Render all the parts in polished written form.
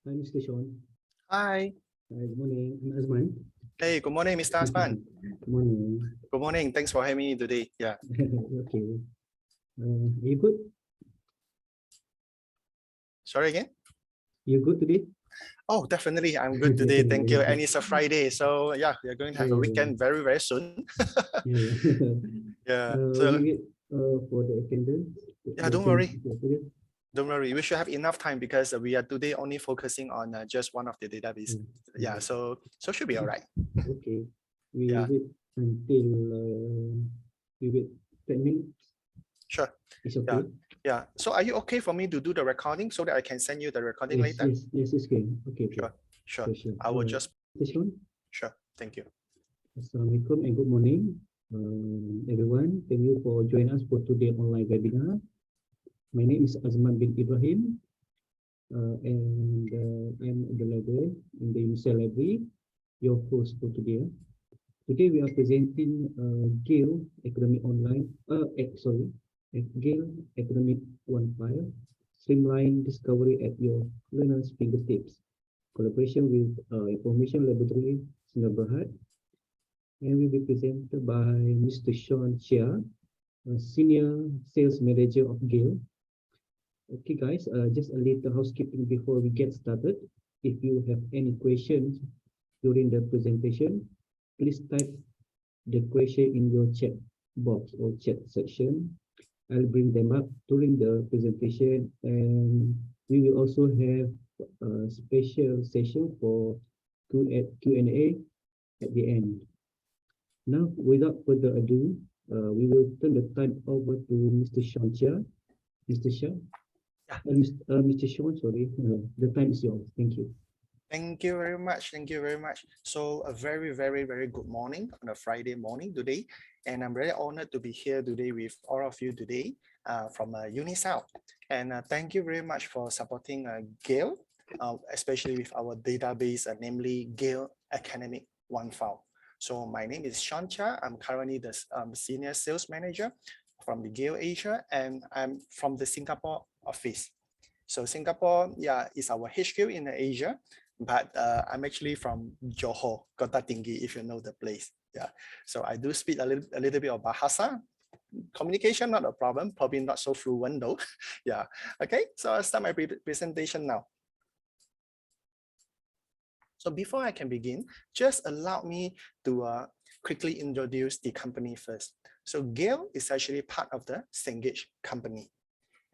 Hi, Mr. Sean. Hi. Hi, good morning. I'm Azman. Hey, good morning, Mr. Asman. Good morning. Good morning. Thanks for having me today. Yeah. Okay. Are you good? Sorry again? You good today? Oh, definitely. I'm good today. Thank you. And it's a Friday. So yeah, we're going to have a weekend very, very soon. Yeah. Yeah. We So wait for the attendance. yeah, don't worry. Don't worry. We should have enough time because we are today only focusing on just one of the database. Yeah. So should be all right. Okay. We Yeah. wait until we wait 10 minutes. Sure. It's okay. Yeah. So are you okay for me to do the recording so that I can send you the recording later? Yes, it's okay. Okay. Sure. I will just. Sure. Thank you. Assalamualaikum and good morning, everyone. Thank you for joining us for today's online webinar. My name is Azman bin Ibrahim, and I'm the librarian in the UNICEF Library, your host for today. Today we are presenting Gale Academic Gale Academic OneFile, Streamlined Discovery at your learner's fingertips, collaboration with Information Laboratory Singapore, and will be presented by Mr. Sean Chia, Senior Sales Manager of Gale. Okay, guys, just a little housekeeping before we get started. If you have any questions during the presentation, please type the question in your chat box or chat section. I'll bring them up during the presentation, and we will also have a special session for Q&A at the end. Now, without further ado, we will turn the time over to Mr. Sean Chia. Mr. Shah? Mr. Sean, sorry. The time is yours. Thank you. Thank you very much. Thank you very much. So a very, very, very good morning on a Friday morning today. And I'm very honored to be here today with all of you today from UniSouth. And thank you very much for supporting Gale, especially with our database, namely Gale Academic OneFile. So my name is Sean Chia. I'm currently the Senior Sales Manager from the Gale Asia, and I'm from the Singapore office. So Singapore, yeah, is our HQ in Asia, but I'm actually from Johor, Kota Tinggi, if you know the place. Yeah, so I do speak a little bit of Bahasa. Communication, not a problem, probably not so fluent though. Yeah, okay, so I'll start my presentation now. So before I can begin, just allow me to quickly introduce the company first. So Gale is actually part of the Cengage company.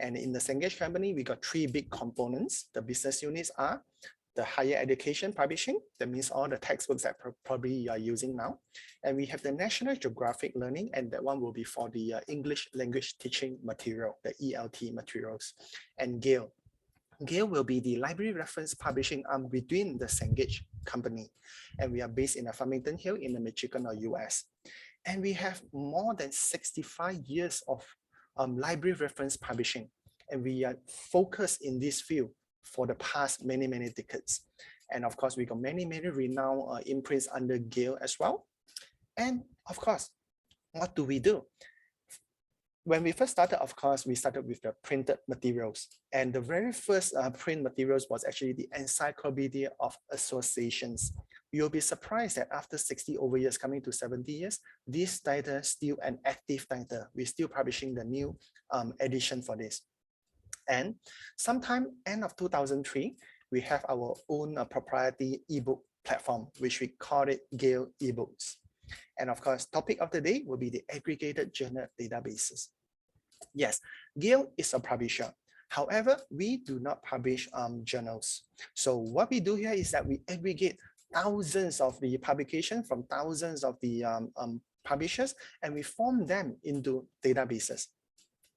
And in the Cengage company, we got three big components. The business units are the higher education publishing, that means all the textbooks that probably you are using now. And we have the National Geographic Learning, and that one will be for the English language teaching material, the ELT materials. And Gale. Gale will be the library reference publishing arm between the Cengage company. And we are based in Farmington Hill in the Michigan or US. And we have more than 65 years of library reference publishing. And we are focused in this field for the past many, many decades. And of course, we got many, many renowned imprints under Gale as well. And of course, what do we do? When we first started, of course, we started with the printed materials. And the very first print materials was actually the Encyclopedia of Associations. You'll be surprised that after 60 over years, coming to 70 years, this title is still an active title. We're still publishing the new edition for this. And sometime end of 2003, we have our own proprietary ebook platform, which we call it Gale Ebooks. And of course, topic of the day will be the aggregated journal databases. Yes, Gale is a publisher. However, we do not publish journals. So what we do here is that we aggregate thousands of the publications from thousands of the publishers, and we form them into databases.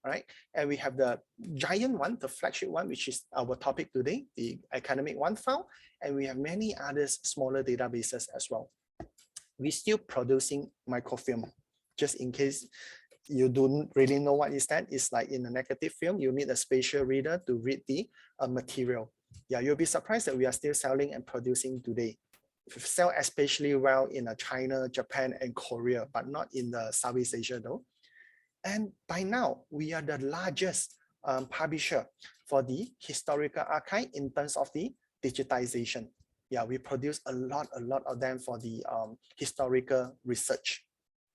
All right, and we have the giant one, the flagship one, which is our topic today, the Academic OneFile, and we have many others smaller databases as well. We're still producing microfilm, just in case you don't really know what is that. It's like in a negative film, you need a spatial reader to read the material. Yeah, you'll be surprised that we are still selling and producing today. We sell especially well in China, Japan, and Korea, but not in the Southeast Asia though. And by now, we are the largest publisher for the historical archive in terms of the digitization. Yeah, we produce a lot of them for the historical research.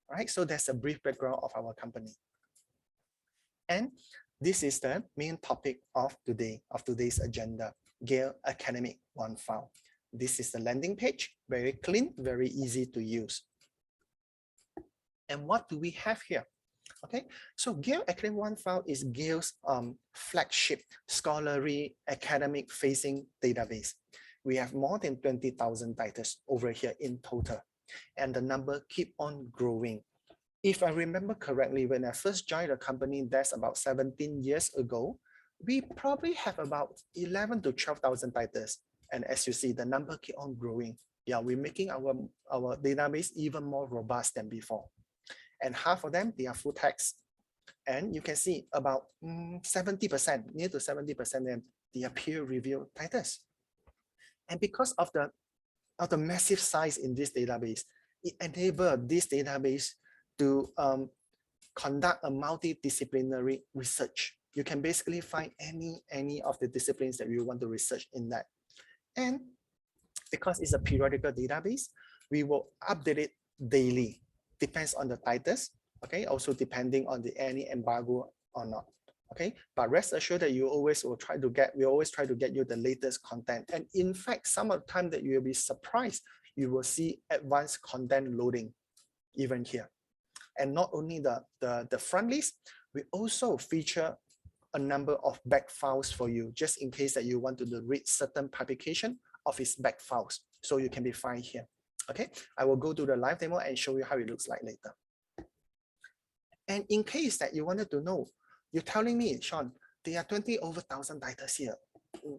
All right, so that's a brief background of our company. And this is the main topic of today's agenda, Gale Academic OneFile. This is the landing page, very clean, very easy to use. And what do we have here? Okay, so Gale Academic OneFile is Gale's flagship scholarly academic facing database. We have more than 20,000 titles over here in total, and the number keep on growing. If I remember correctly, when I first joined the company, that's about 17 years ago, we probably have about 11 to 12,000 titles. And as you see, the number keep on growing. Yeah, we're making our database even more robust than before. And half of them, they are full text. And you can see about 70%, near to 70% of them, they are peer-reviewed titles. And because of the massive size in this database, it enables this database to conduct a multidisciplinary research. You can basically find any of the disciplines that you want to research in that. And because it's a periodical database, we will update it daily. Depends on the titles, okay? Also depending on any embargo or not, okay? But rest assured that you always will try to get, we always try to get you the latest content. And in fact, some of the time that you will be surprised, you will see advanced content loading even here. And not only the front list, we also feature a number of back files for you, just in case that you want to read certain publication of its back files. So you can be fine here. Okay, I will go to the live demo and show you how it looks like later. And in case that you wanted to know, you're telling me, Sean, there are 20 over 1,000 titles here,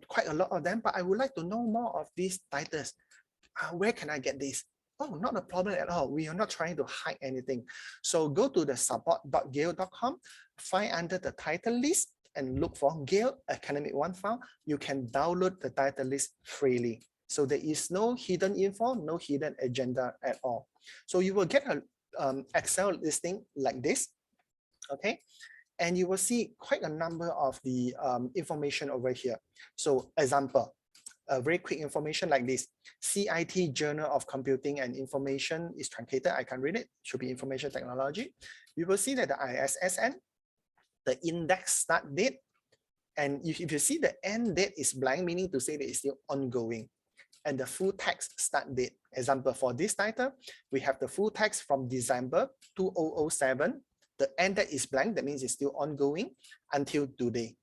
quite a lot of them, but I would like to know more of these titles. Where can I get this? Oh, not a problem at all. We are not trying to hide anything. So go to the support.gale.com, find under the title list and look for Gale Academic OneFile. You can download the title list freely. So there is no hidden info, no hidden agenda at all. So you will get an Excel listing like this, okay? And you will see quite a number of the information over here. So example, a very quick information like this. CIT Journal of Computing and Information is truncated. I can read it. Should be information technology. You will see that the ISSN, the index start date, and if you see the end date is blank, meaning to say that it's still ongoing. And the full text start date. Example, for this title, we have the full text from December 2007. The end date is blank. That means it's still ongoing until today.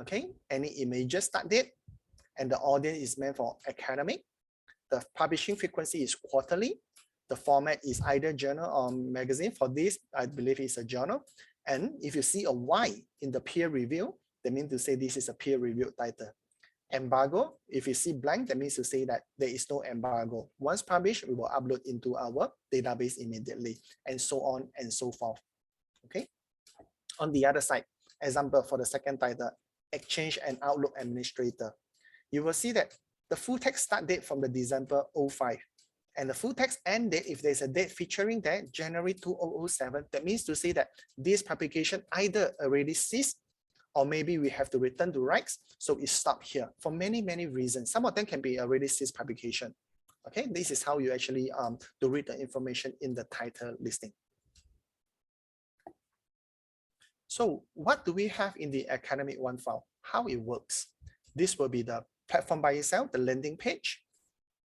Okay. Any images start date, and the audience is meant for academic. The publishing frequency is quarterly. The format is either journal or magazine. For this, I believe it's a journal. And if you see a Y in the peer review, that means to say this is a peer reviewed title. Embargo, if you see blank, that means to say that there is no embargo. Once published, we will upload into our database immediately, and so on and so forth. Okay. On the other side, example for the second title, Exchange and Outlook Administrator. You will see that the full text start date from the December 05, and the full text end date, if there's a date featuring that, January 2007, that means to say that this publication either already ceased, or maybe we have to return to rights, so it stopped here for many reasons. Some of them can be already ceased publication. Okay, this is how you actually to read the information in the title listing. So what do we have in the Academic OneFile? How it works? This will be the platform by itself, the landing page.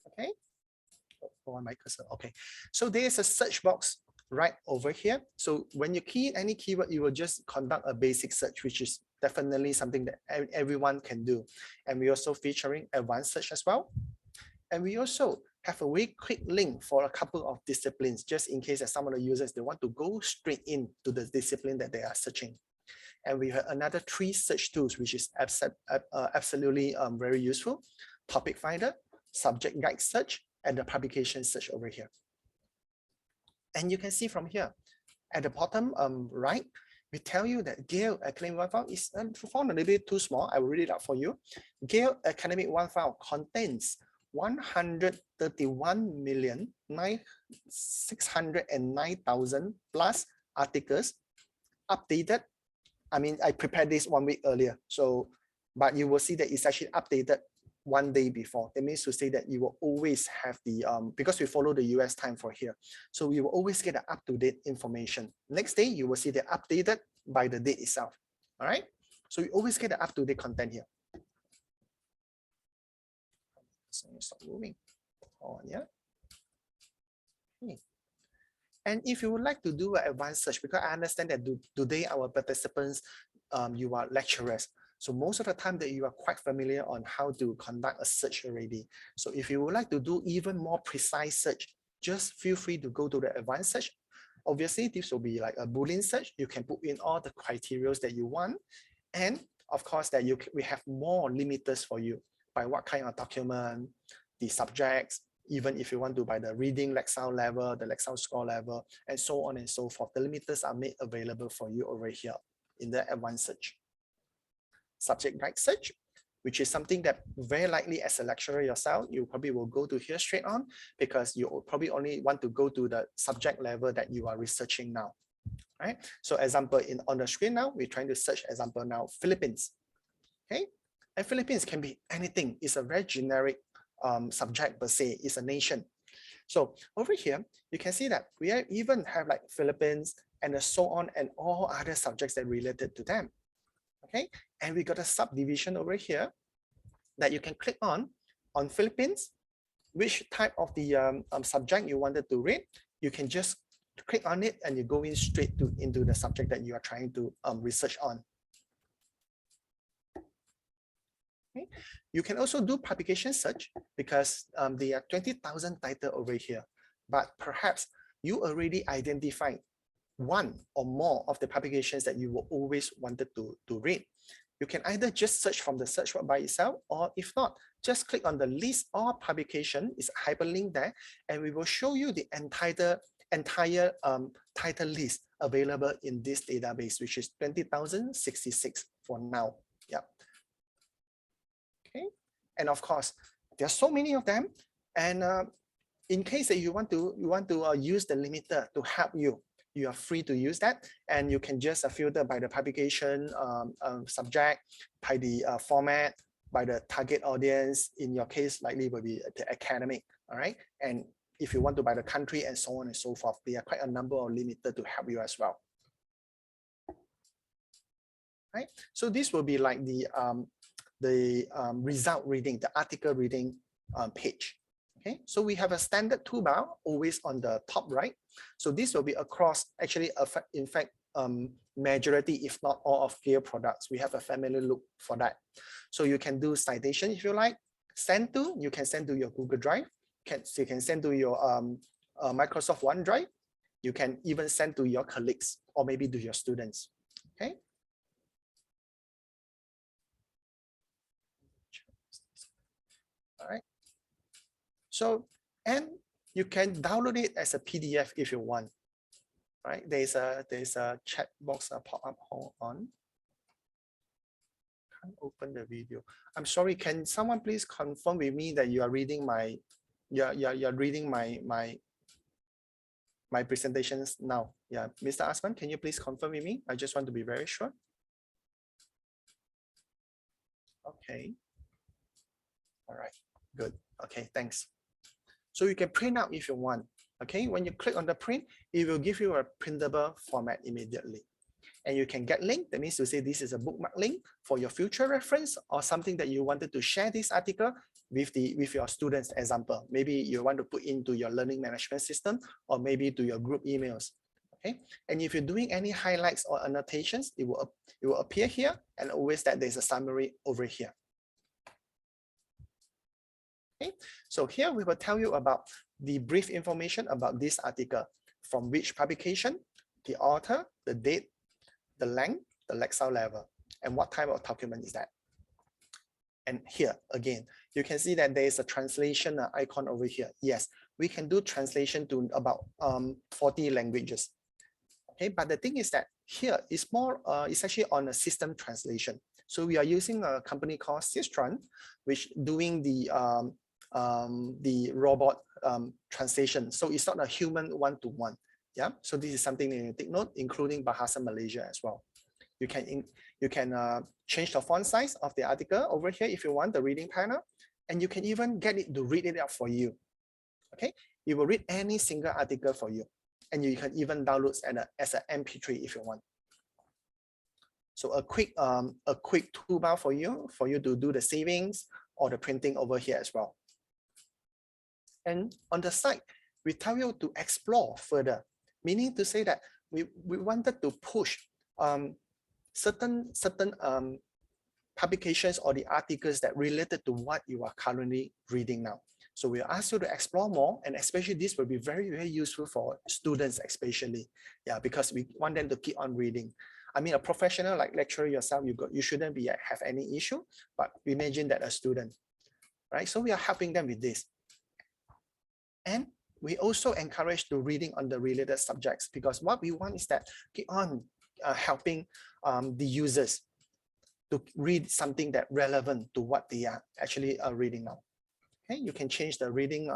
Okay, oh, my cursor. Okay, so there is a search box right over here. So when you key in any keyword, you will just conduct a basic search, which is definitely something that everyone can do. And we also featuring advanced search as well. And we also have a very quick link for a couple of disciplines, just in case that some of the users, they want to go straight into the discipline that they are searching. And we have another 3 search tools, which is absolutely very useful. Topic Finder, Subject Guide Search, and the Publication Search over here. And you can see from here, at the bottom right, we tell you that Gale Academic OneFile is a little bit too small. I will read it out for you. Gale Academic OneFile contains 131,609,000 plus articles updated. I mean, I prepared this 1 week earlier, so but you will see that it's actually updated 1 day before. That means to say that you will always have the, because we follow the US time for here. So you will always get the up-to-date information. Next day, you will see the updated by the date itself. All right. So you always get the up-to-date content here. So you stop moving on, yeah. Okay. And if you would like to do an advanced search, because I understand that today our participants, you are lecturers. So most of the time that you are quite familiar on how to conduct a search already. So if you would like to do even more precise search, just feel free to go to the advanced search. Obviously, this will be like a Boolean search. You can put in all the criteria that you want. And of course, that we have more limiters for you by what kind of document, the subjects, even if you want to by the reading Lexile level, the Lexile score level, and so on and so forth. The limiters are made available for you over here in the advanced search. Subject guide search, which is something that very likely as a lecturer yourself, you probably will go to here straight on because you probably only want to go to the subject level that you are researching now. Right? So example, on the screen now, we're trying to search example now, Philippines. Okay, and Philippines can be anything. It's a very generic subject per se. It's a nation. So over here, you can see that we even have like Philippines and so on and all other subjects that related to them. Okay, and we got a subdivision over here that you can click on Philippines, which type of the subject you wanted to read. You can just click on it and you go in straight into the subject that you are trying to research on. Okay. You can also do publication search because there are 20,000 titles over here, but perhaps you already identified one or more of the publications that you will always wanted to read. You can either just search from the search bar by itself, or if not, just click on the list all publication, is hyperlink there, and we will show you the entire title list available in this database, which is 20,066 for now. Yeah. Okay. And of course, there are so many of them. And in case that you want to use the limiter to help you, you are free to use that, and you can just filter by the publication subject, by the format, by the target audience. In your case, likely will be the academic. All right. And if you want to by the country and so on and so forth, there are quite a number of limiters to help you as well. Right. So this will be like the result reading, the article reading page. Okay, so we have a standard toolbar always on the top right. So this will be across, actually, in fact, majority, if not all of Gale products. We have a family look for that. So you can do citation if you like. Send to, you can send to your Google Drive. You can send to your Microsoft OneDrive. You can even send to your colleagues or maybe to your students. Okay. All right. So, and you can download it as a PDF if you want. Right? There's a chat box pop up. Hold on. Can't open the video. I'm sorry. Can someone please confirm with me that you are reading my you're reading my presentations now? Yeah, Mr. Asman, can you please confirm with me? I just want to be very sure. Okay. All right. Good. Okay. Thanks. So you can print out if you want. Okay, when you click on the print, it will give you a printable format immediately. And you can get link. That means to say this is a bookmark link for your future reference or something that you wanted to share this article with your students. Example, maybe you want to put into your learning management system or maybe to your group emails. Okay, and if you're doing any highlights or annotations, it will appear here, and always that there's a summary over here. Okay, so here we will tell you about the brief information about this article, from which publication, the author, the date, the length, the Lexile level, and what type of document is that. And here again, you can see that there is a translation icon over here. Yes, we can do translation to about 40 languages. Okay, but the thing is that here is more, it's actually on a system translation. So we are using a company called Systron, which doing the robot translation. So it's not a human one-to-one. Yeah. So this is something that you take note, including Bahasa Malaysia as well. You can change the font size of the article over here if you want the reading panel, and you can even get it to read it out for you. Okay, it will read any single article for you, and you can even download as an MP3 if you want. So a quick toolbar for you to do the savings or the printing over here as well. And on the side, we tell you to explore further, meaning to say that we wanted to push certain publications or the articles that related to what you are currently reading now. So we ask you to explore more, and especially this will be very, very useful for students especially, yeah, because we want them to keep on reading. I mean, a professional like lecturer yourself, you shouldn't have any issue, but imagine that a student, right? So we are helping them with this. And we also encourage to reading on the related subjects, because what we want is that keep on helping the users to read something that relevant to what they are actually reading now. Okay, you can change the reading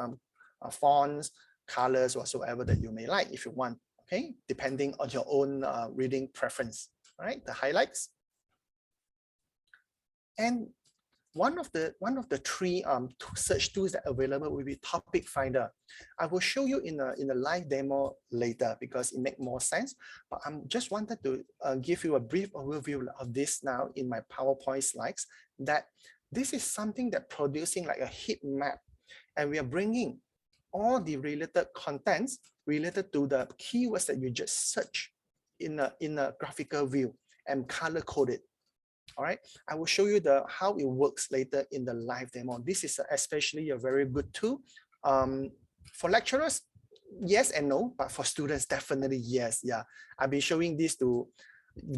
fonts, colors, whatsoever that you may like if you want. Okay, depending on your own reading preference. All right, the highlights. And one of the three search tools that are available will be Topic Finder. I will show you in a live demo later because it makes more sense. But I'm just wanted to give you a brief overview of this now in my PowerPoint slides. That this is something that producing like a heat map, and we are bringing all the related contents related to the keywords that you just search in a graphical view and color coded. All right, I will show you how it works later in the live demo. This is especially a very good tool for lecturers. Yes and no, but for students, definitely yes. Yeah, I'll be showing this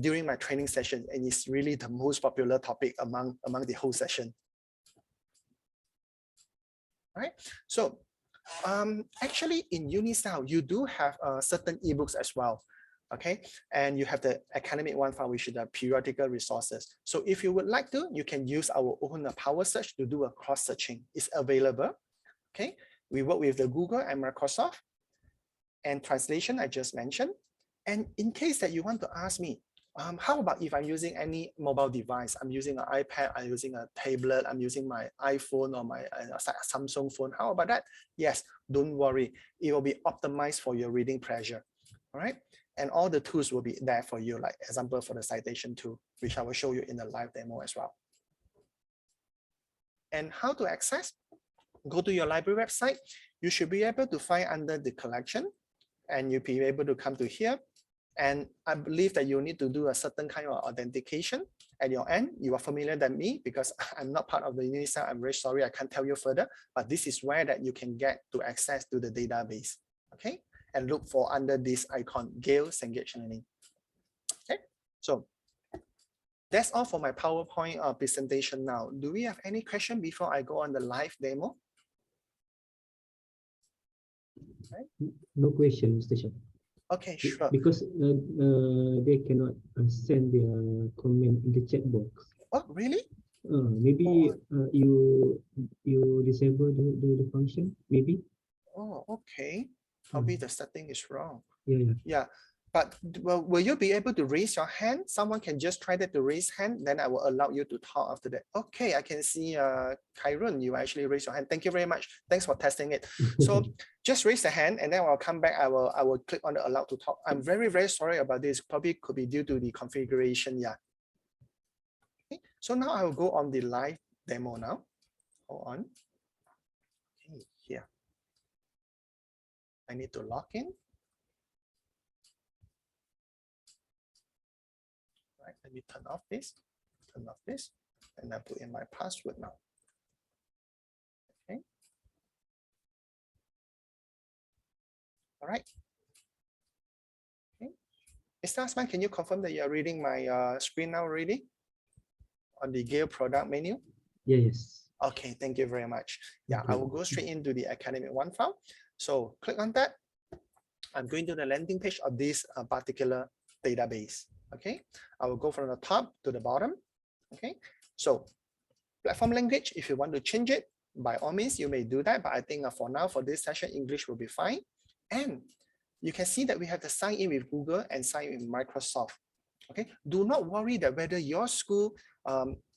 during my training session, and it's really the most popular topic among the whole session. All right, so actually in Unistyle, you do have certain ebooks as well. Okay, and you have the academic OneFile, which is the periodical resources. So if you would like to, you can use our own Power Search to do a cross searching. It's available. Okay, we work with the Google and Microsoft, and translation I just mentioned. And in case that you want to ask me, how about if I'm using any mobile device? I'm using an iPad, I'm using a tablet, I'm using my iPhone or my Samsung phone. How about that? Yes, don't worry. It will be optimized for your reading pleasure. All right. And all the tools will be there for you, like example for the citation tool, which I will show you in the live demo as well. And how to access? Go to your library website. You should be able to find under the collection, and you'll be able to come to here. And I believe that you need to do a certain kind of authentication at your end. You are familiar than me because I'm not part of the Unistyle. I'm very sorry, I can't tell you further, but this is where that you can get to access to the database. Okay. And look for under this icon, Gale Cengage Learning. Okay, so that's all for my PowerPoint presentation now. Do we have any question before I go on the live demo? Right. No question, Mr. Shah. Okay, sure. Because they cannot send their comment in the chat box. Oh, really? Maybe you disable the function, maybe. Oh, okay. Probably the setting is wrong. Yeah. But will you be able to raise your hand? Someone can just try that to raise hand, then I will allow you to talk after that. Okay, I can see Kyrun, you actually raise your hand. Thank you very much. Thanks for testing it. So just raise the hand, and then I'll come back. I will click on the allow to talk. I'm very, very sorry about this. Probably could be due to the configuration. Yeah. Okay. So now I will go on the live demo now. Hold on. Okay, here. I need to log in. Right, let me turn off this, and I put in my password now. Okay. All right. Okay. Mr. Asman, can you confirm that you're reading my screen now already on the Gale product menu? Yes. Okay, thank you very much. Yeah, I will go straight into the academic OneFile. So click on that. I'm going to the landing page of this particular database. Okay, I will go from the top to the bottom. Okay, so platform language, if you want to change it, by all means, you may do that. But I think for now, for this session, English will be fine. And you can see that we have to sign in with Google and sign in with Microsoft. Okay, do not worry that whether your school,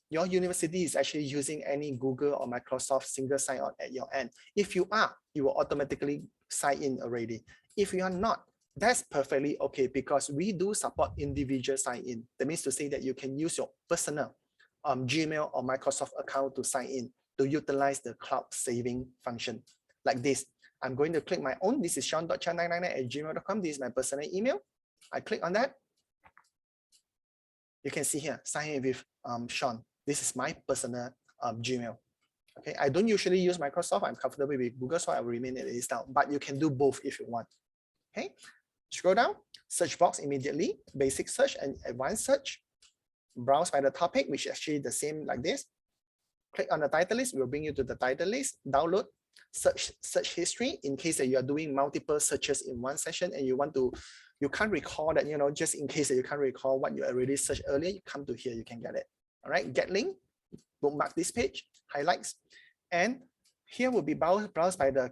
your university is actually using any Google or Microsoft single sign-on at your end. If you are, you will automatically sign in already. If you are not, that's perfectly okay, because we do support individual sign-in. That means to say that you can use your personal Gmail or Microsoft account to sign in, to utilize the cloud saving function like this. I'm going to click my own. This is sean.chan999@gmail.com. This is my personal email. I click on that. You can see here, sign in with Sean. This is my personal Gmail. Okay, I don't usually use Microsoft. I'm comfortable with Google, so I will remain it is down. But you can do both if you want. Okay, scroll down, search box immediately, basic search and advanced search. Browse by the topic, which is actually the same like this. Click on the title list, it will bring you to the title list. Download, search history in case that you are doing multiple searches in one session and you can't recall that, just in case that you can't recall what you already searched earlier, you come to here, you can get it. All right, get link, bookmark this page, highlights, and here will be browsed by the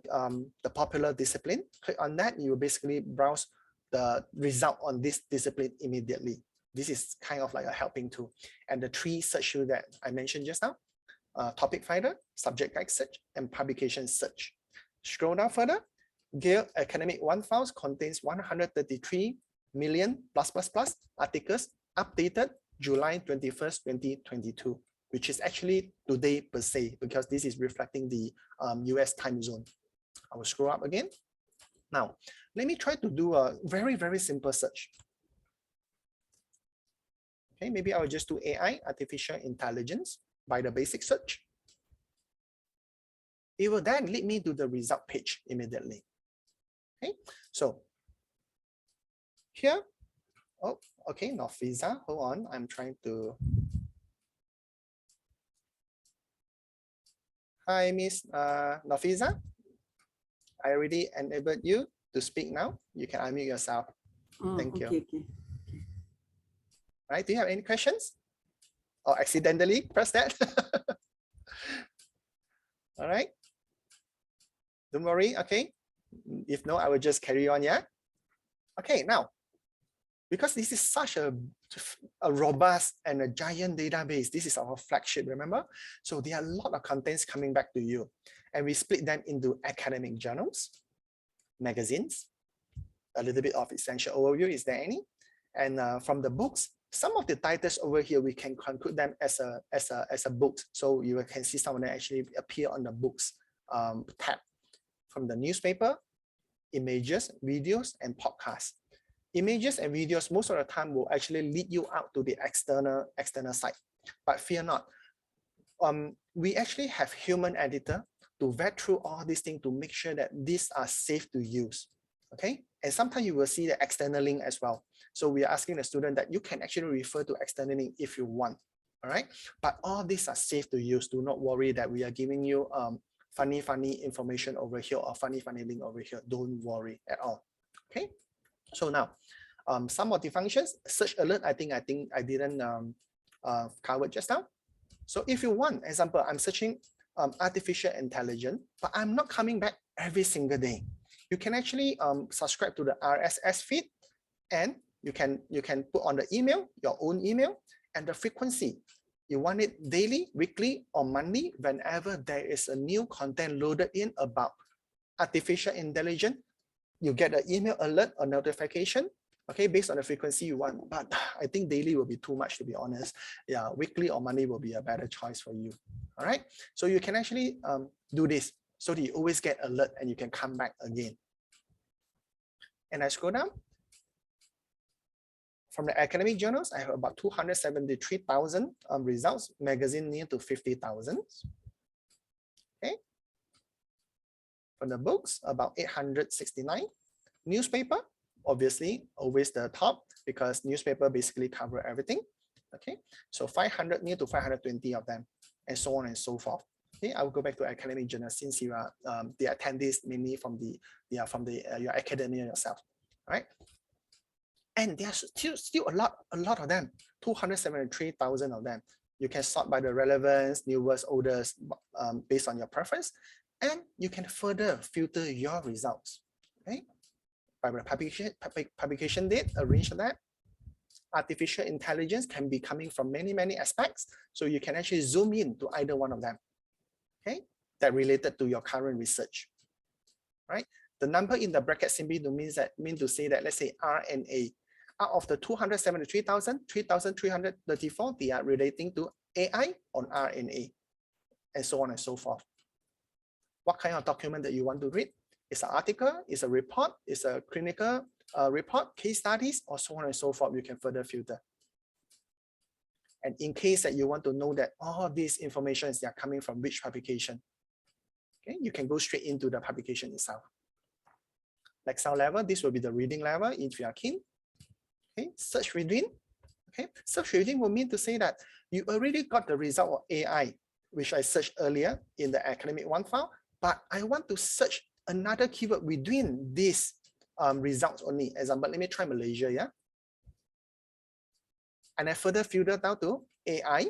popular discipline. Click on that, you will basically browse the result on this discipline immediately. This is kind of like a helping tool. And the 3 search tools that I mentioned just now, topic finder, subject guide search, and publication search. Scroll down further. Gale Academic OneFile contains 133 million plus articles updated July 21st, 2022, which is actually today per se, because this is reflecting the US time zone. I will scroll up again. Now, let me try to do a very, very simple search. Okay, maybe I will just do AI, artificial intelligence, by the basic search. It will then lead me to the result page immediately. Okay, so here, oh, okay, Nafisa, hold on, I'm trying to. Hi, Miss Nafisa. I already enabled you to speak now. You can unmute yourself. Thank you. Okay. Right, do you have any questions? Or accidentally press that? All right. Don't worry, okay. If no, I will just carry on, yeah? Okay, now, because this is such a robust and a giant database, this is our flagship, remember? So there are a lot of contents coming back to you. And we split them into academic journals, magazines, a little bit of essential overview, is there any? And from the books, some of the titles over here, we can conclude them as a book. So you can see some of them actually appear on the books tab. From the newspaper, images, videos, and podcasts. Images and videos most of the time will actually lead you out to the external site. But fear not. We actually have human editor to vet through all these things to make sure that these are safe to use. Okay, and sometimes you will see the external link as well. So we are asking the student that you can actually refer to external link if you want. All right, but all these are safe to use. Do not worry that we are giving you funny information over here or funny link over here. Don't worry at all. Okay, so now some of the functions, search alert, I think I didn't cover just now. So if you want, example, I'm searching artificial intelligence, but I'm not coming back every single day. You can actually subscribe to the RSS feed, and you can put on the email, your own email, and the frequency. You want it daily, weekly, or monthly. Whenever there is a new content loaded in about artificial intelligence, you get an email alert or notification, okay, based on the frequency you want. But I think daily will be too much, to be honest. Yeah, weekly or monthly will be a better choice for you. All right, so you can actually do this so that you always get alert and you can come back again. And I scroll down. From the academic journals, I have about 273,000 results, magazine near to 50,000. Okay. From the books, about 869. Newspaper, obviously, always the top, because newspaper basically cover everything. Okay, so 500 near to 520 of them, and so on and so forth. Okay, I will go back to academic journals since you are the attendees mainly from your academia yourself. All right. And there's still a lot of them, 273,000 of them. You can sort by the relevance, newest, oldest, based on your preference, and you can further filter your results. Okay, by the publication date, arrange that. artificial intelligence can be coming from many, many aspects. So you can actually zoom in to either one of them, okay, that related to your current research, right? The number in the bracket simply mean to say that, let's say RNA, out of the 273,000, 3,334, they are relating to AI on RNA, and so on and so forth. What kind of document that you want to read? It's an article, it's a report, it's a clinical report, case studies, or so on and so forth. You can further filter. And in case that you want to know that all these informations, they are coming from which publication, okay, you can go straight into the publication itself. Like sound level, this will be the reading level if you are keen. Okay, search within. Okay, search within will mean to say that you already got the result of AI, which I searched earlier in the academic OneFile, but I want to search another keyword within this results only. Example, let me try Malaysia, yeah? And I further filter down to AI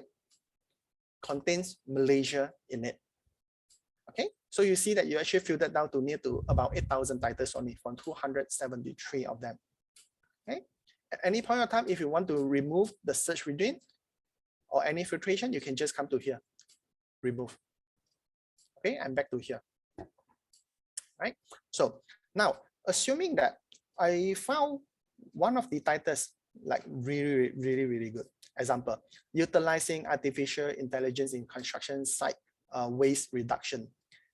contains Malaysia in it. Okay, so you see that you actually filtered down to near to about 8,000 titles only from 273 of them. Okay, at any point of time, if you want to remove the search within or any filtration, you can just come to here, remove. Okay, I'm back to here. Right, so now assuming that I found one of the titles like really good. Example, utilizing artificial intelligence in construction site waste reduction.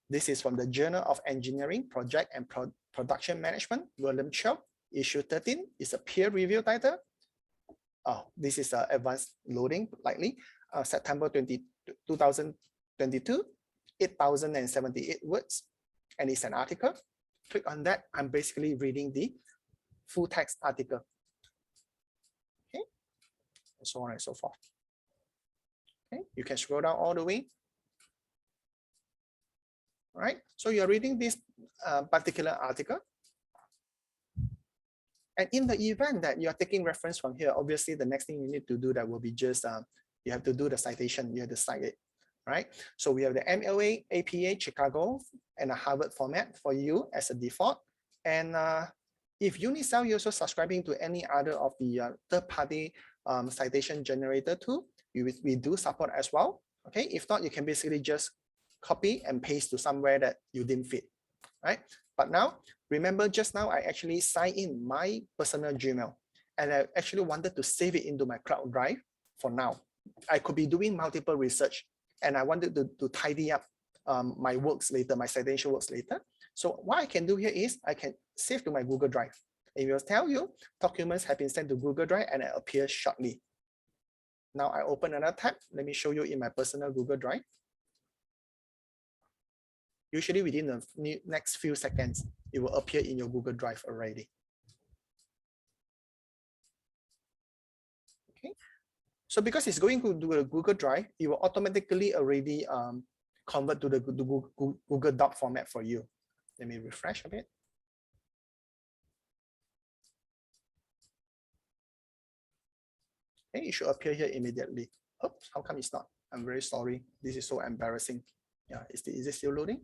This is from the Journal of Engineering, Project and Production Management, Volume 12, issue 13. It's a peer review title. Oh, this is advanced loading, likely. September 2022, 8,078 words. And it's an article. Click on that. I'm basically reading the full text article. Okay, and so on and so forth. Okay, you can scroll down all the way. All right, so you're reading this particular article. And in the event that you're taking reference from here, obviously the next thing you need to do that will be just, you have to do the citation, you have to cite it, right? So we have the MLA, APA, Chicago, and a Harvard format for you as a default. And if Unicell, you're also subscribing to any other of the third-party citation generator tool, we do support as well. Okay, if not, you can basically just copy and paste to somewhere that you didn't fit, right? But now, remember just now I actually signed in my personal Gmail and I actually wanted to save it into my cloud drive for now. I could be doing multiple research and I wanted to tidy up my works later, my citation works later. So what I can do here is I can save to my Google Drive. It will tell you documents have been sent to Google Drive and it appears shortly. Now I open another tab. Let me show you in my personal Google Drive. Usually within the next few seconds, it will appear in your Google Drive already. Okay, so because it's going to do a Google Drive, it will automatically already convert to the Google Doc format for you. Let me refresh a bit. Okay, it should appear here immediately. Oops, how come it's not? I'm very sorry. This is so embarrassing. Yeah, is it still loading?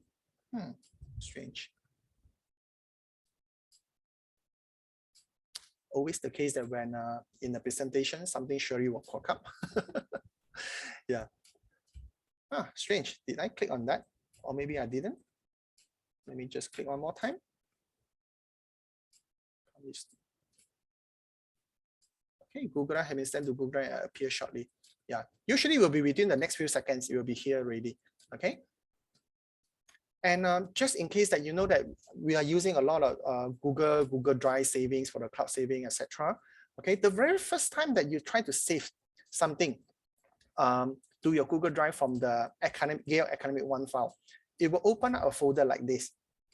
Strange. Always the case that when in the presentation, something surely will pop up. Yeah. Strange. Did I click on that? Or maybe I didn't. Let me just click one more time. Okay, Google Drive has been sent to Google Drive and appear shortly. Yeah, usually it will be within the next few seconds. It will be here already. Okay. And just in case that you know that we are using a lot of Google Drive savings for the cloud saving, etc. Okay, the very first time that you try to save something to your Google Drive from the Gale Academic OneFile, it will open up a folder like this.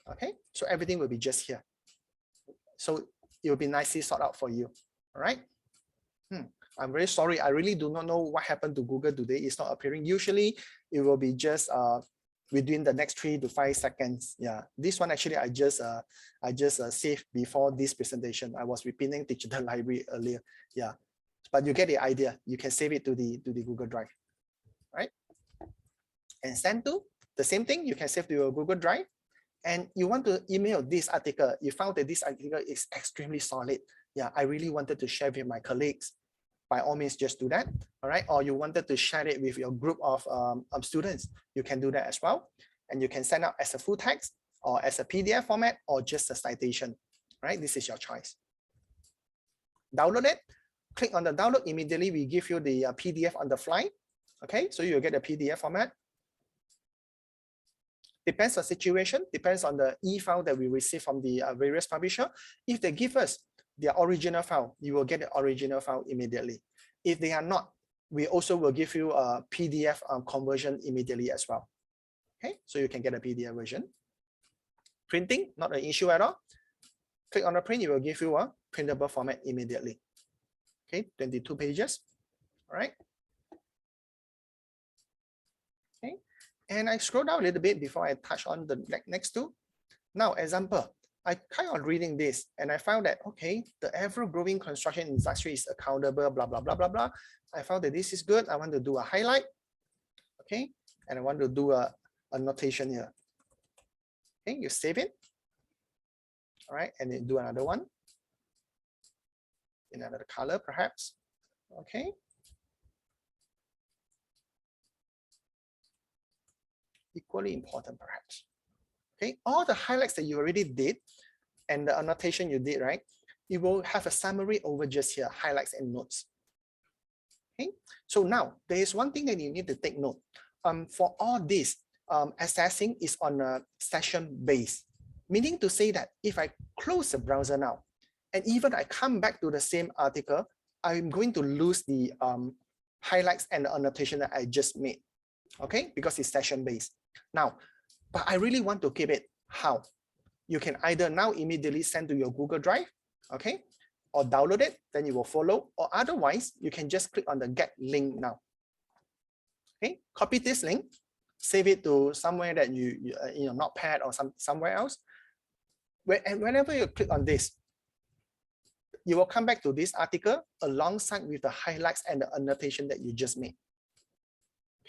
Okay, so everything will be just here. So it will be nicely sorted out for you. All right. I'm very sorry. I really do not know what happened to Google today. It's not appearing. Usually it will be just within the next 3 to 5 seconds. Yeah, this one actually I just saved before this presentation. I was repinning digital library earlier. Yeah, but you get the idea. You can save it to the Google Drive, right? And send to the same thing. You can save to your Google Drive, and you want to email this article. You found that this article is extremely solid. Yeah, I really wanted to share with my colleagues. by all means, just do that. All right. Or you wanted to share it with your group of students, you can do that as well. And you can send out as a full text or as a PDF format or just a citation. Right. This is your choice. Download it. Click on the download. Immediately, we give you the PDF on the fly. Okay. So you'll get a PDF format. Depends on situation, depends on the e-file that we receive from the various publisher. If they give us their original file, you will get the original file immediately. If they are not, we also will give you a PDF conversion immediately as well. Okay, so you can get a PDF version. Printing, not an issue at all. Click on the print, it will give you a printable format immediately. Okay, 22 pages. All right. Okay. And I scroll down a little bit before I touch on the next two. Now, example, I kind of reading this and I found that, okay, the ever-growing construction industry is accountable, blah, blah, blah, blah, blah. I found that this is good. I want to do a highlight, okay? And I want to do a notation here. Okay, you save it. All right, and then do another one. In another color, perhaps. Okay. Equally important, perhaps. Okay, all the highlights that you already did and the annotation you did, right? You will have a summary over just here, highlights and notes. Okay, so now there is one thing that you need to take note. For all this, assessing is on a session base, meaning to say that if I close the browser now, and even I come back to the same article, I'm going to lose the highlights and the annotation that I just made. Okay, because it's session based. Now, but I really want to keep it. How? You can either now immediately send to your Google Drive, okay, or download it, then you will follow, or otherwise you can just click on the get link now. Okay, copy this link, save it to somewhere that you in your notepad or somewhere else. And whenever you click on this, you will come back to this article alongside with the highlights and the annotation that you just made.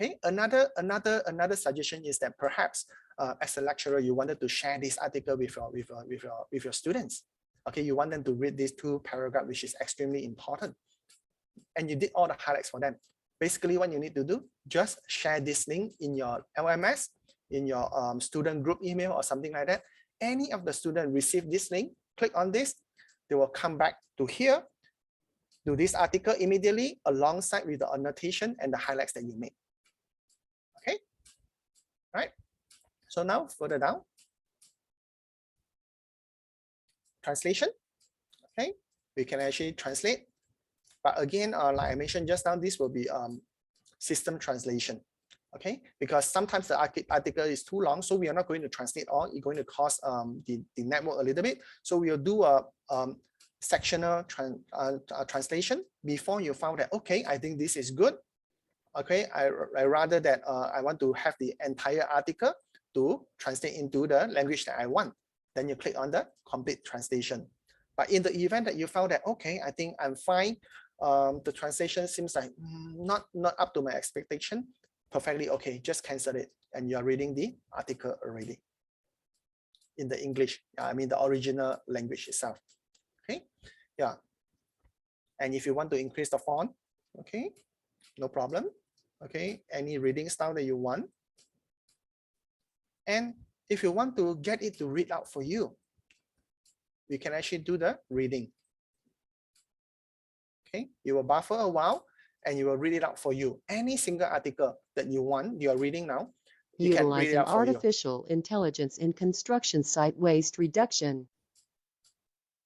Okay, another suggestion is that perhaps as a lecturer, you wanted to share this article with your students. Okay, you want them to read these 2 paragraphs, which is extremely important, and you did all the highlights for them. Basically, what you need to do, just share this link in your LMS, in your student group email or something like that. Any of the students receive this link, click on this, they will come back to here, do this article immediately alongside with the annotation and the highlights that you made. Okay, right? So now further down, translation. Okay, we can actually translate, but again, like I mentioned just now, this will be system translation. Okay, because sometimes the article is too long, so we are not going to translate all. It's going to cost the network a little bit. So we'll do a sectional translation before you found that, okay, I think this is good. Okay, I rather that I want to have the entire article to translate into the language that I want. Then you click on the complete translation. But in the event that you found that, okay, I think I'm fine, the translation seems like not up to my expectation, perfectly okay, just cancel it and you're reading the article already in the English, I mean the original language itself. Okay, yeah. And if you want to increase the font, okay, no problem. Okay, any reading style that you want. And if you want to get it to read out for you, we can actually do the reading. Okay, you will buffer a while and you will read it out for you. Any single article that you want, you are reading now, you can read it Utilizing out for you. artificial intelligence in construction site waste reduction.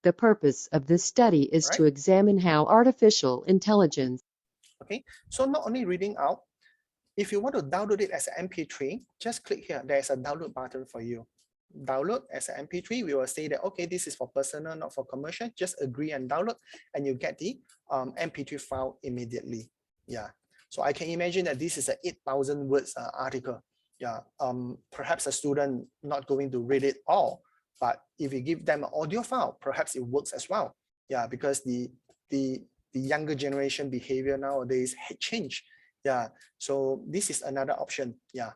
The purpose of this study is to examine how artificial intelligence. Okay, so not only reading out, if you want to download it as an MP3, just click here. There's a download button for you. Download as an MP3. We will say that, okay, this is for personal, not for commercial. Just agree and download, and you get the MP3 file immediately. Yeah. So I can imagine that this is an 8,000 words article. Yeah. Perhaps a student not going to read it all, but if you give them an audio file, perhaps it works as well. Yeah, because the younger generation behavior nowadays had changed. Yeah, so this is another option. Yeah.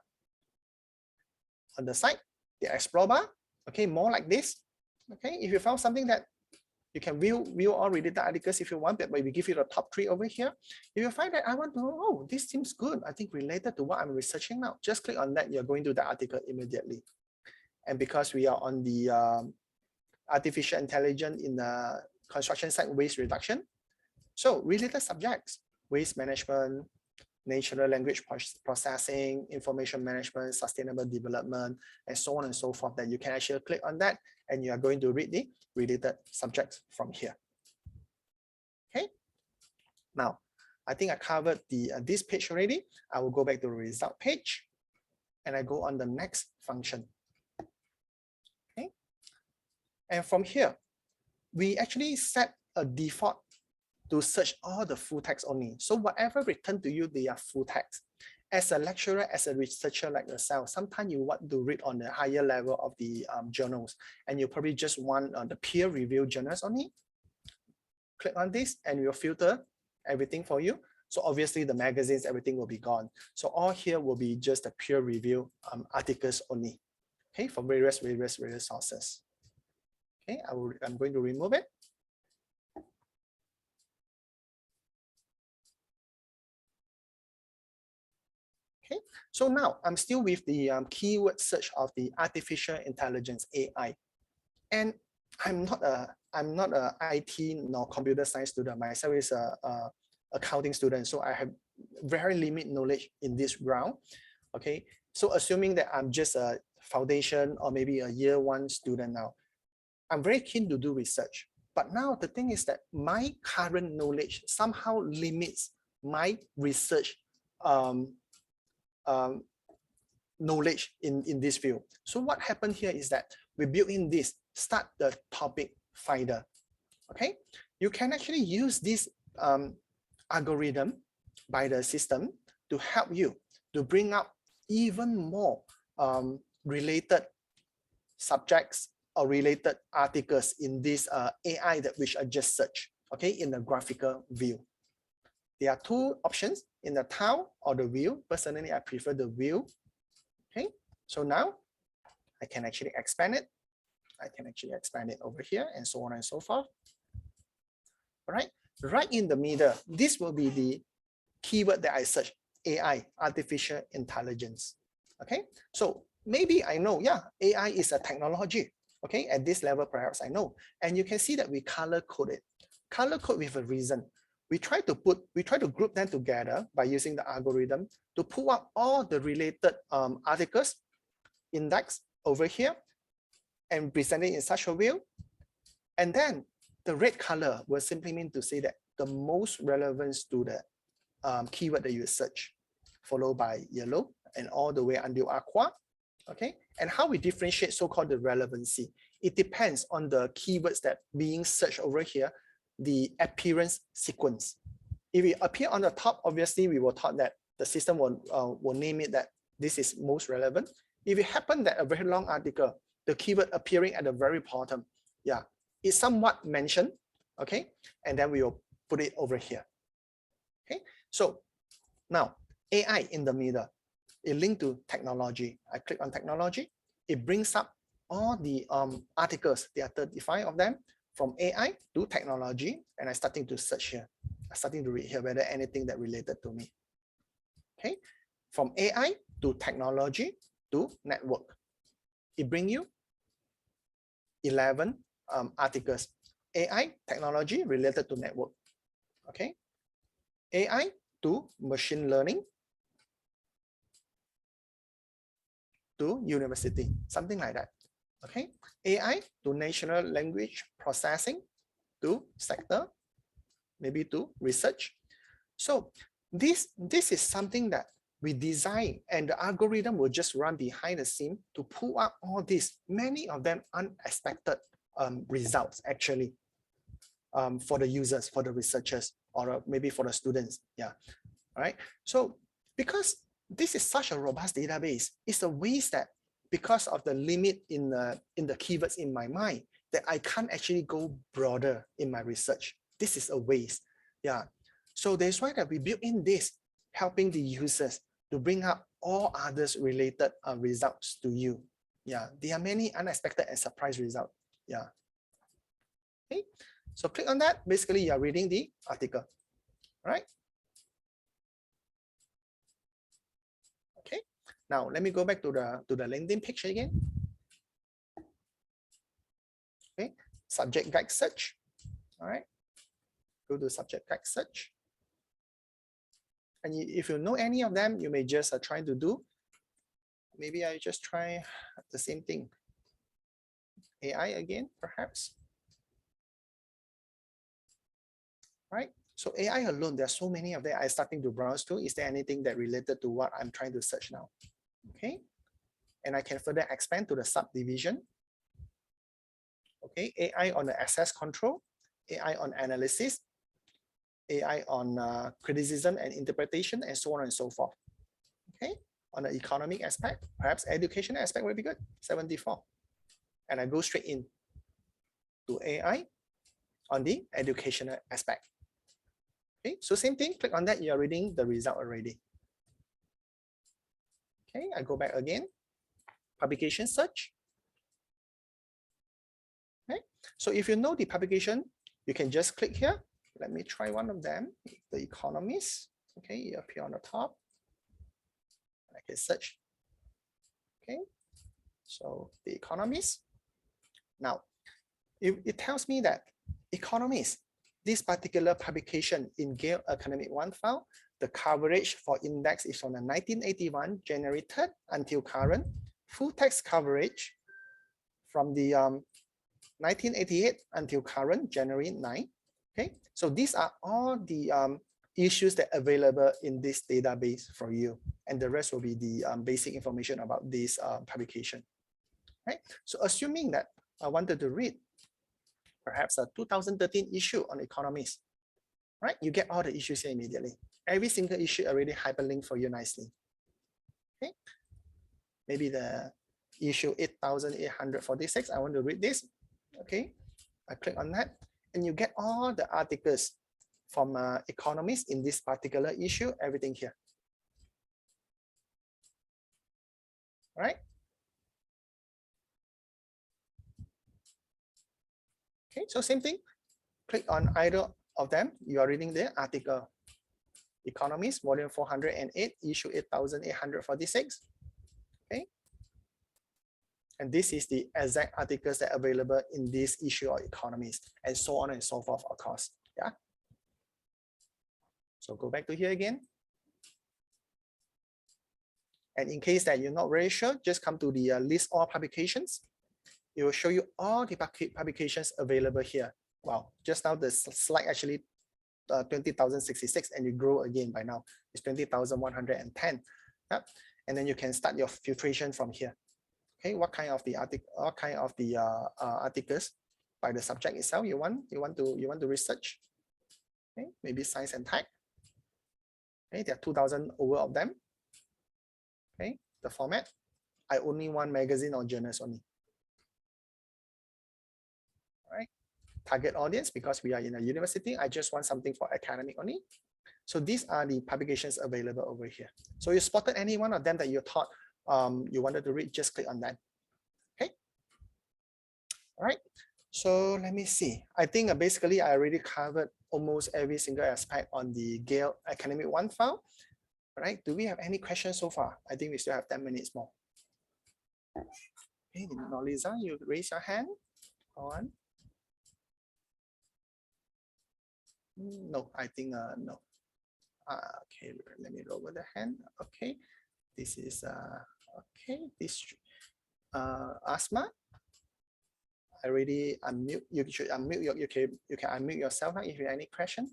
On the side, the explore bar. Okay, more like this. Okay, if you found something that You can view all related articles if you want, but we give you the top 3 over here. If you find that I want to know, oh, this seems good, I think related to what I'm researching now, just click on that. You're going to the article immediately. And because we are on the artificial intelligence in the construction site waste reduction, so related subjects, waste management, natural language processing, information management, sustainable development, and so on and so forth, that you can actually click on that and you are going to read the related subjects from here. Okay. Now, I think I covered this page already. I will go back to the result page and I go on the next function. Okay. And from here, we actually set a default to search all the full text only. So whatever returned to you, they are full text. As a lecturer, as a researcher like yourself, sometimes you want to read on the higher level of the journals, and you probably just want the peer-reviewed journals only. Click on this and we'll filter everything for you. So obviously the magazines, everything will be gone. So all here will be just the peer-reviewed articles only. Okay, from various sources. Okay, I'm going to remove it. Okay, so now I'm still with the keyword search of the artificial intelligence AI, and I'm not a IT nor computer science student. Myself is a accounting student, so I have very limited knowledge in this round. Okay, so assuming that I'm just a foundation or maybe a year 1 student now, I'm very keen to do research. But now the thing is that my current knowledge somehow limits my research knowledge in this field. So what happened here is that we built in this start the topic finder. Okay, you can actually use this algorithm by the system to help you to bring up even more related subjects or related articles in this AI that which I just searched. Okay, in the graphical view. There are 2 options, in the tile or the view. Personally, I prefer the view. Okay, so now I can actually expand it. I can actually expand it over here and so on and so forth. All right, right in the middle, this will be the keyword that I search, AI, artificial intelligence. Okay, so maybe I know, yeah, AI is a technology. Okay, at this level, perhaps I know. And you can see that we color code it. Color code with a reason. We try to group them together by using the algorithm to pull up all the related articles index over here and present it in such a way. And then the red color will simply mean to say that the most relevant to the keyword that you search, followed by yellow and all the way until aqua. Okay, and how we differentiate so-called the relevancy. It depends on the keywords that being searched over here, the appearance sequence. If it appear on the top, obviously we were taught that the system will name it that this is most relevant. If it happened that a very long article, the keyword appearing at the very bottom, yeah, it's somewhat mentioned, okay, and then we will put it over here. Okay, so now AI in the middle, it linked to technology. I click on technology, it brings up all the articles. There are 35 of them, from AI to technology, and I'm starting to search here. I'm starting to read here whether anything that related to me. Okay, from AI to technology to network, it brings you 11 articles. AI, technology related to network. Okay, AI to machine learning to university, something like that. Okay, AI to natural language processing to sector, maybe to research. So this is something that we design, and the algorithm will just run behind the scene to pull up all these, many of them unexpected results actually, for the users, for the researchers, or maybe for the students. Yeah, all right. So because this is such a robust database, it's a waste that because of the limit in the keywords in my mind, that I can't actually go broader in my research. This is a waste. Yeah. So that's why that we built in this, helping the users to bring up all others related results to you. Yeah, there are many unexpected and surprise results. Yeah. Okay. So click on that. Basically, you are reading the article. All right. Okay. Now let me go back to the landing page again. Okay. Subject guide search. All right. Go to subject guide search. And if you know any of them, you may just try to do. Maybe I just try the same thing. AI again, perhaps. Right? So AI alone, there are so many of them. I'm starting to browse through. Is there anything that related to what I'm trying to search now? Okay. And I can further expand to the subdivision. Okay. AI on the access control, AI on analysis, AI on criticism and interpretation, and so on and so forth. Okay. On the economic aspect, perhaps education aspect would be good, 74. And I go straight in to AI on the educational aspect. Okay, so same thing, click on that, you're reading the result already. Okay, I go back again, publication search. Okay, so if you know the publication, you can just click here. Let me try one of them, The Economist. Okay, you appear on the top. I can search. Okay, so The Economist. Now, it tells me that Economist, this particular publication in Gale Academic OneFile, the coverage for index is from the 1981, January 3rd until current. Full text coverage from the 1988 until current, January 9. Okay, so these are all the issues that are available in this database for you. And the rest will be the basic information about this publication. Right? So assuming that I wanted to read perhaps a 2013 issue on Economist, right? You get all the issues here immediately. Every single issue already hyperlinked for you nicely. Okay. Maybe the issue 8846, I want to read this. Okay. I click on that and you get all the articles from Economist in this particular issue, everything here. All right. Okay, so same thing, click on either of them. You are reading the article. Economist, volume 408, issue 8846. Okay. And this is the exact articles that are available in this issue of Economist, and so on and so forth, of course. Yeah. So go back to here again. And in case that you're not very sure, just come to the list all publications. It will show you all the publications available here. Wow, just now the slide actually 20,066 and you grow again by now. It's 20,110. Yep. And then you can start your filtration from here. Okay, what kind of the articles by the subject itself you want to research. Okay, maybe science and tech. Okay, there are 2,000 over of them. Okay, the format. I only want magazine or journals only. Right, target audience, because we are in a university, I just want something for academic only. So these are the publications available over here. So you spotted any one of them that you thought you wanted to read, just click on that. Okay. All right. So let me see. I think basically I already covered almost every single aspect on the Gale Academic OneFile. All right. Do we have any questions so far? I think we still have 10 minutes more. Okay, Nolisa, you raise your hand. Go on. No, I think no. Okay, let me lower the hand. Okay, this is okay. This Asma, I already unmute. You should unmute you can unmute yourself now if you have any question.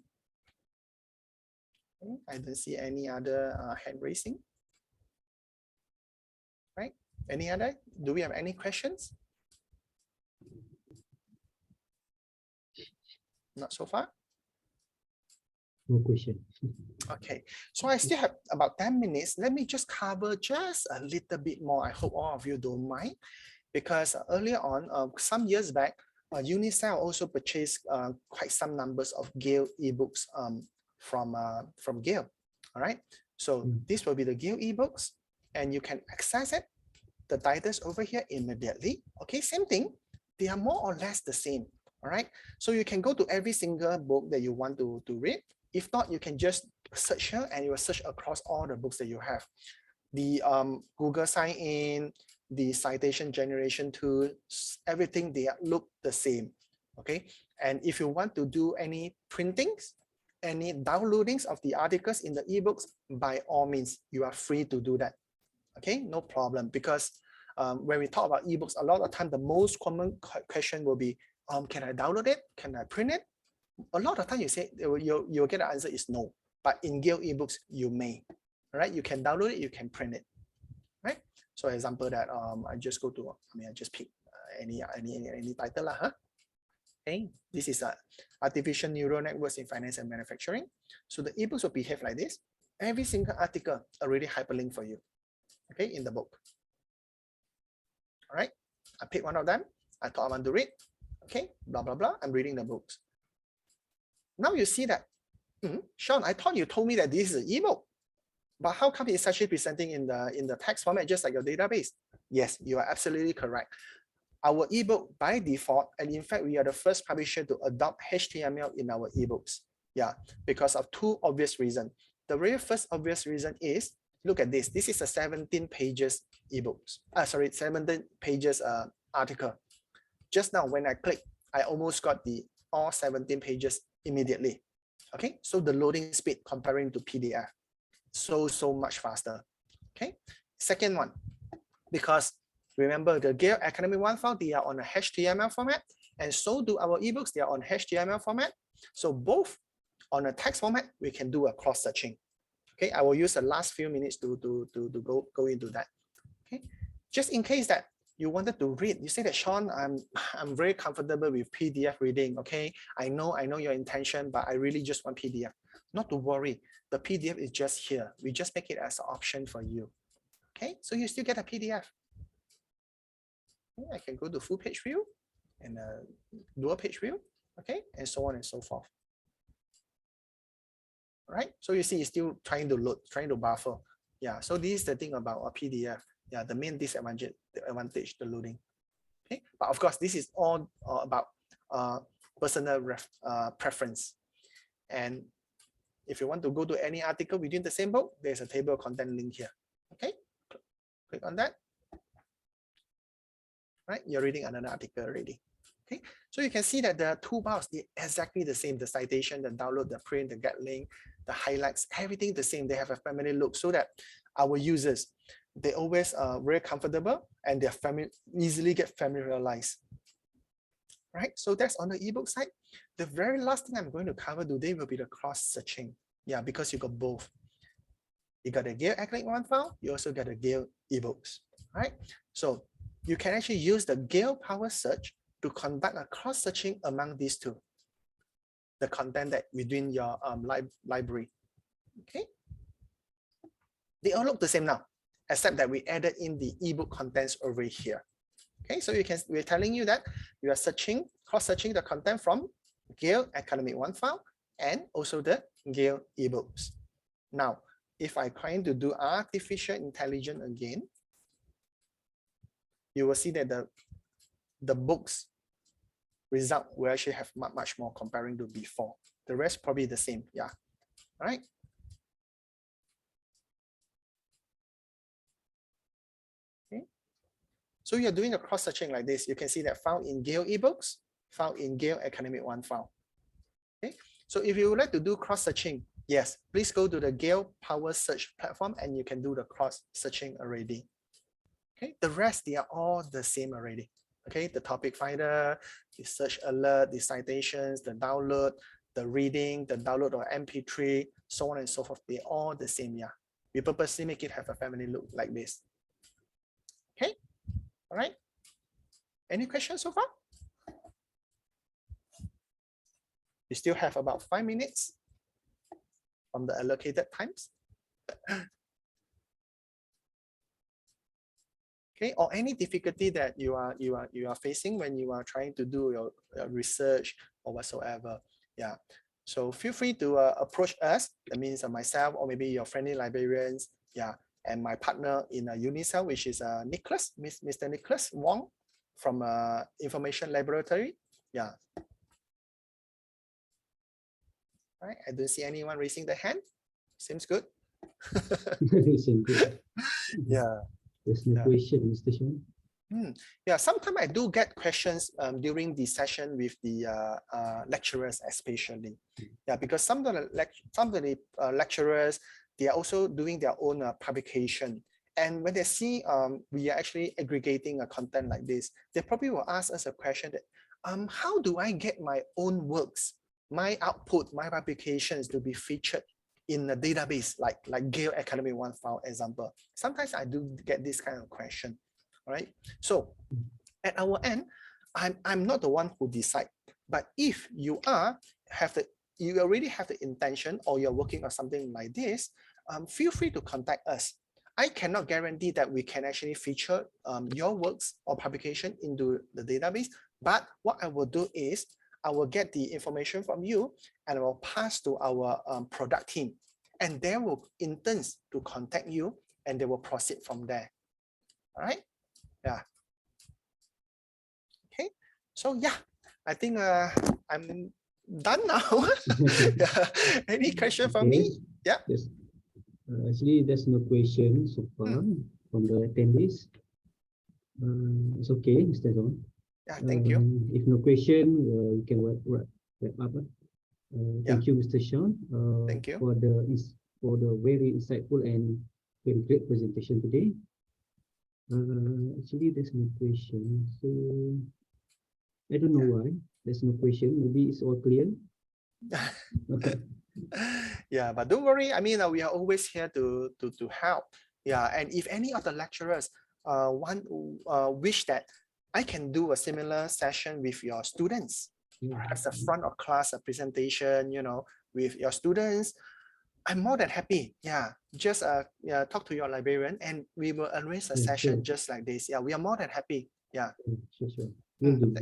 Okay, I don't see any other hand raising. Right? Any other? Do we have any questions? Not so far. No question. Okay, so I still have about 10 minutes. Let me just cover just a little bit more. I hope all of you don't mind, because earlier on, some years back, Unicell also purchased quite some numbers of Gale ebooks from Gale. All right, so this will be the Gale ebooks, and you can access it. The titles over here immediately. Okay, same thing. They are more or less the same. All right. So you can go to every single book that you want to read. If not, you can just search here and you will search across all the books that you have. The Google sign in, the citation generation tool, everything they look the same. Okay. And if you want to do any printings, any downloadings of the articles in the ebooks, by all means, you are free to do that. Okay, no problem. Because when we talk about ebooks, a lot of time the most common question will be, can I download it? Can I print it? A lot of time you say you'll get the answer is no. But in Gale ebooks, you may. All right, you can download it, you can print it. Right. So example that I just go to, I just pick any title lah, huh? Okay, this is artificial neural networks in finance and manufacturing. So the ebooks will behave like this. Every single article already hyperlinked for you. Okay, in the book. All right, I pick one of them. I thought I want to read. Okay, blah blah blah. I'm reading the books. Now you see that, Sean, I thought you told me that this is an ebook, but how come it's actually presenting in the text format just like your database? Yes, you are absolutely correct. Our ebook by default, and in fact, we are the first publisher to adopt HTML in our ebooks. Yeah, because of two obvious reasons. The very first obvious reason is, look at this. This is a 17 pages ebooks. 17 pages article. Just now, when I click, I almost got the all 17 pages immediately. Okay, so the loading speed comparing to PDF, so much faster. Okay, second one, because remember the Gale Academic OneFile, they are on a HTML format, and so do our ebooks, they are on HTML format. So both on a text format, we can do a cross-searching. Okay, I will use the last few minutes to go into that. Okay, just in case that you wanted to read, you say that, Sean, I'm very comfortable with PDF reading. Okay, I know your intention, but I really just want PDF. Not to worry, the PDF is just here. We just make it as an option for you. Okay, so you still get a PDF. I can go to full page view and dual page view, okay, and so on and so forth. All right, so you see it's still trying to load, trying to buffer. Yeah, so this is the thing about a PDF. Yeah, the main disadvantage, the loading. Okay, but of course, this is all about personal preference. And if you want to go to any article within the same book, there's a table of content link here. Okay, click on that. Right, you're reading another article already. Okay, so you can see that the toolbars are exactly the same. The citation, the download, the print, the get link, the highlights, everything the same. They have a family look so that our users, they always are very comfortable and they're easily get familiarized. Right, so that's on the ebook side. The very last thing I'm going to cover today will be the cross-searching. Yeah, because you got both. You got the Gale Academic OneFile, you also got the Gale ebooks. Right, so you can actually use the Gale Power Search to conduct a cross-searching among these two, the content that within your library. Okay, they all look the same now, except that we added in the ebook contents over here. Okay, so we're telling you that you are cross-searching the content from Gale Academic OneFile and also the Gale ebooks. Now, if I'm trying to do artificial intelligence again, you will see that the books result will actually have much more comparing to before. The rest probably the same. Yeah. All right. Okay. So you're doing a cross-searching like this. You can see that found in Gale ebooks, found in Gale Academic OneFile. Okay. So if you would like to do cross-searching, yes, please go to the Gale Power Search platform and you can do the cross-searching already. Okay. The rest, they are all the same already. Okay, the topic finder, the search alert, the citations, the download, the reading, the download of MP3, so on and so forth. They're all the same. Yeah, we purposely make it have a family look like this. Okay, all right. Any questions so far? We still have about 5 minutes from the allocated times. Okay, or any difficulty that you are facing when you are trying to do your research or whatsoever. Yeah, so feel free to approach us. That means myself or maybe your friendly librarians. Yeah, and my partner in Unicell, which is Nicholas, Mr. Nicholas Wong from Information Laboratory. Yeah, right? I don't see anyone raising the hand. Seems good. Seems good. Yeah. There's no Yeah. question, Mr. Sean. Yeah, sometimes I do get questions during the session with the lecturers, especially. Yeah, because some of the lecturers, they are also doing their own publication. And when they see we are actually aggregating a content like this, they probably will ask us a question that, how do I get my own works, my output, my publications to be featured in a database like Gale Academic OneFile example? Sometimes I do get this kind of question. All right. So at our end, I'm not the one who decide. But if you you already have the intention, or you're working on something like this, feel free to contact us. I cannot guarantee that we can actually feature your works or publication into the database. But what I will do is I will get the information from you and I will pass to our product team, and they will intend to contact you and they will proceed from there. All right. Yeah. Okay. So yeah, I think I'm done now. Yeah. Any question from me? Yeah. Yes. Actually, there's no question so far from the attendees. It's okay, Mr. John. Yeah. Thank you. If no question, we can wrap up. Thank you, Mr. Sean. Thank you for the very insightful and very great presentation today. Actually, there's no question, so I don't know why there's no question. Maybe it's all clear. Yeah, but don't worry. I mean, we are always here to help. Yeah, and if any of the lecturers wish that I can do a similar session with your students, perhaps a front of class presentation, with your students, I'm more than happy. Yeah, just talk to your librarian and we will arrange a session just like this. Yeah, we are more than happy. Yeah. Sure. We'll do.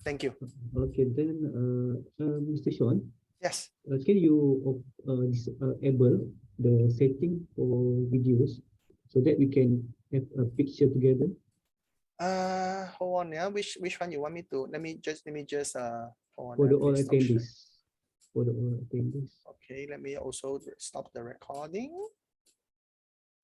Thank you. Okay, then Mr. Sean. Yes. Can you disable the setting for videos so that we can have a picture together? Hold on. Yeah, which one you want me to? Let me just hold on. For the all attendees. For the all attendees. Okay, let me also stop the recording.